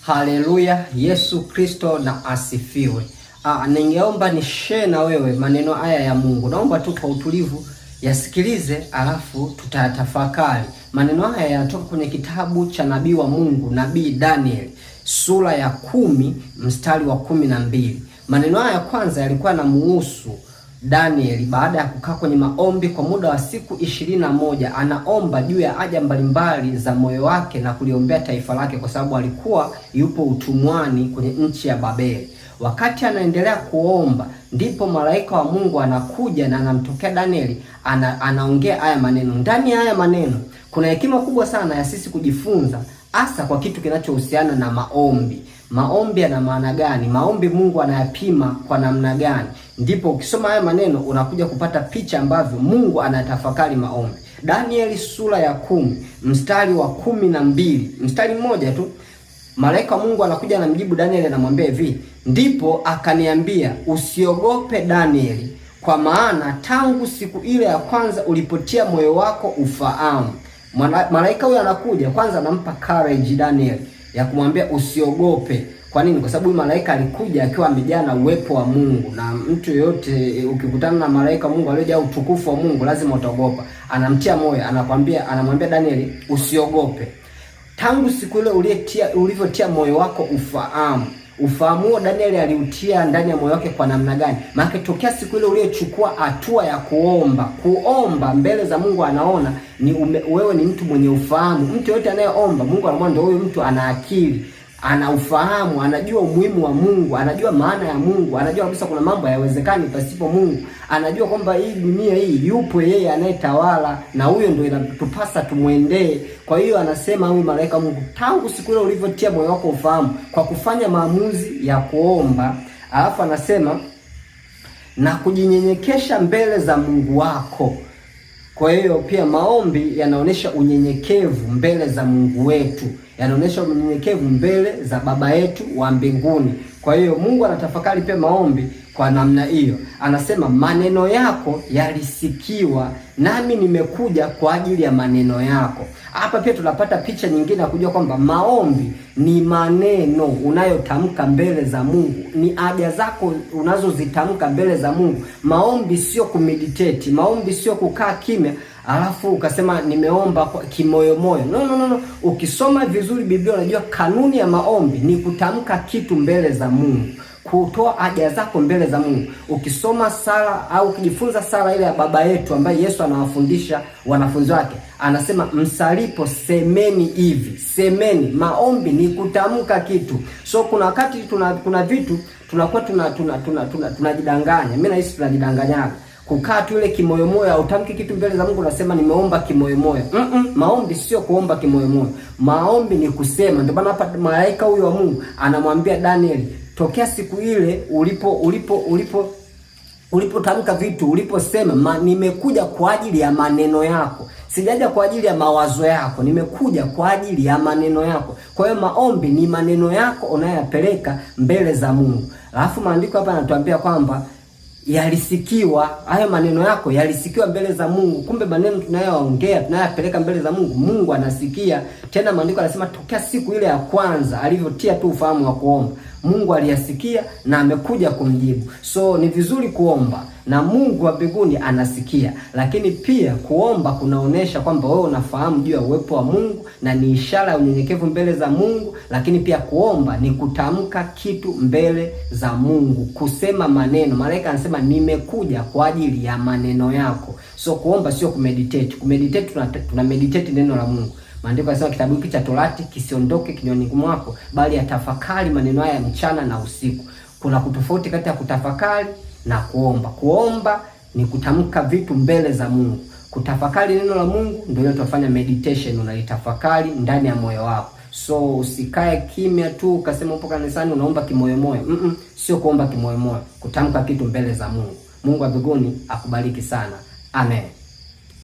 Haleluya, Yesu Kristo na asifiwe. Ningeomba ni share na wewe maneno haya ya Mungu. Naomba tu kwa utulivu yasikilize, alafu tutayatafakari. Maneno haya yanatoka kwenye kitabu cha nabii wa Mungu, nabii Daniel, sura ya 10 mstari wa 12. Maneno haya kwanza yalikuwa yanamuhusu Daniel baada ya kukaa kwenye maombi kwa muda wa siku 21. Anaomba juu ya haja mbalimbali za moyo wake na kuliombea taifa lake, kwa sababu alikuwa yupo utumwani kwenye nchi ya Babeli. Wakati anaendelea kuomba, ndipo malaika wa Mungu anakuja na anamtokea Daniel, anaongea haya maneno. Ndani ya haya maneno kuna hekima kubwa sana ya sisi kujifunza, hasa kwa kitu kinachohusiana na maombi. Maombi yana maana gani? Maombi Mungu anayapima kwa namna gani? Ndipo ukisoma haya maneno unakuja kupata picha ambavyo Mungu anatafakari maombi. Danieli sura ya 10 mstari wa 12, mstari mmoja tu, malaika wa Mungu anakuja na mjibu Danieli, anamwambia hivi: ndipo akaniambia, usiogope Danieli, kwa maana tangu siku ile ya kwanza ulipotia moyo wako ufahamu. Malaika huyo anakuja kwanza, anampa courage Daniel ya kumwambia usiogope. Kwa nini? Kwa sababu malaika alikuja akiwa amejaa na uwepo wa Mungu, na mtu yeyote ukikutana na malaika Mungu aliyejaa utukufu wa Mungu lazima utaogopa. Anamtia moyo, anamwambia Daniel usiogope. Tangu siku ile ulivyotia moyo wako ufahamu. Ufahamu huo Daniel aliutia ndani ya moyo wake kwa namna gani? Maana tokea siku ile uliochukua hatua ya kuomba mbele za Mungu, anaona wewe ni mtu mwenye ufahamu. Mtu yote anayeomba Mungu anamwona ndio huyo mtu ana akili, ana ufahamu, anajua umuhimu wa Mungu, anajua maana ya Mungu, anajua kabisa kuna mambo hayawezekani pasipo Mungu, anajua kwamba hii dunia hii yupo yeye anayetawala, na huyo ndio inatupasa tumwendee. Kwa hiyo anasema huyu malaika Mungu, tangu siku ile ulivyotia moyo wako ufahamu, kwa kufanya maamuzi ya kuomba. Alafu anasema na kujinyenyekesha mbele za Mungu wako. Kwa hiyo pia maombi yanaonesha unyenyekevu mbele za Mungu wetu, yanaonesha unyenyekevu mbele za Baba yetu wa mbinguni. Kwa hiyo Mungu anatafakari pia maombi kwa namna hiyo. Anasema maneno yako yalisikiwa, nami nimekuja kwa ajili ya maneno yako. Hapa pia tunapata picha nyingine ya kujua kwamba maombi ni maneno unayotamka mbele za Mungu, ni haja zako unazozitamka mbele za Mungu. Maombi sio kumeditate, maombi sio kukaa kimya alafu ukasema nimeomba kimoyomoyo. No. Ukisoma vizuri Biblia unajua kanuni ya maombi ni kutamka kitu mbele za Mungu, kutoa haja zako mbele za Mungu. Ukisoma sala au ukijifunza sala ile ya Baba yetu ambaye Yesu anawafundisha wanafunzi wake, anasema msalipo semeni hivi, semeni. Maombi ni kutamka kitu. So kuna wakati kuna vitu tunakuwa tunajidanganya. Mimi nahisi tunajidanganya. Kukaa tu ile kimoyomoyo, au utamki kitu mbele za Mungu unasema nimeomba kimoyomoyo. Maombi sio kuomba kimoyomoyo. Maombi ni kusema. Ndio maana hapa malaika huyo wa Mungu anamwambia Daniel, tokea siku ile ulipotamka vitu, uliposema nimekuja kwa ajili ya maneno yako. Sijaja kwa ajili ya mawazo yako, nimekuja kwa ajili ya maneno yako. Kwa hiyo maombi ni maneno yako unayoyapeleka mbele za Mungu. Alafu maandiko hapa yanatuambia kwamba yalisikiwa, hayo maneno yako yalisikiwa mbele za Mungu. Kumbe maneno tunayoongea, tunayapeleka mbele za Mungu, Mungu anasikia. Tena maandiko yanasema tokea siku ile ya kwanza alivyotia tu ufahamu wa kuomba, Mungu aliyasikia na amekuja kumjibu. So ni vizuri kuomba na Mungu wa mbinguni anasikia, lakini pia kuomba kunaonesha kwamba wewe unafahamu juu ya uwepo wa Mungu, na ni ishara ya unyenyekevu mbele za Mungu. Lakini pia kuomba ni kutamka kitu mbele za Mungu, kusema maneno. Malaika anasema nimekuja kwa ajili ya maneno yako. So kuomba sio kumeditate. Kumeditate tuna meditate neno la Mungu. Maandiko yanasema kitabu hiki cha Torati kisiondoke kinywani mwako, bali yatafakari maneno haya mchana na usiku. Kuna kutofauti kati ya kutafakari na kuomba. Kuomba ni kutamka vitu mbele za Mungu. Kutafakari neno la Mungu ndio tunafanya meditation, unalitafakari ndani ya moyo wako. So usikae kimya tu ukasema upo kanisani unaomba kimoyomoyo. Sio kuomba kimoyomoyo, kutamka kitu mbele za Mungu. Mungu wa mbinguni akubariki sana. Amen.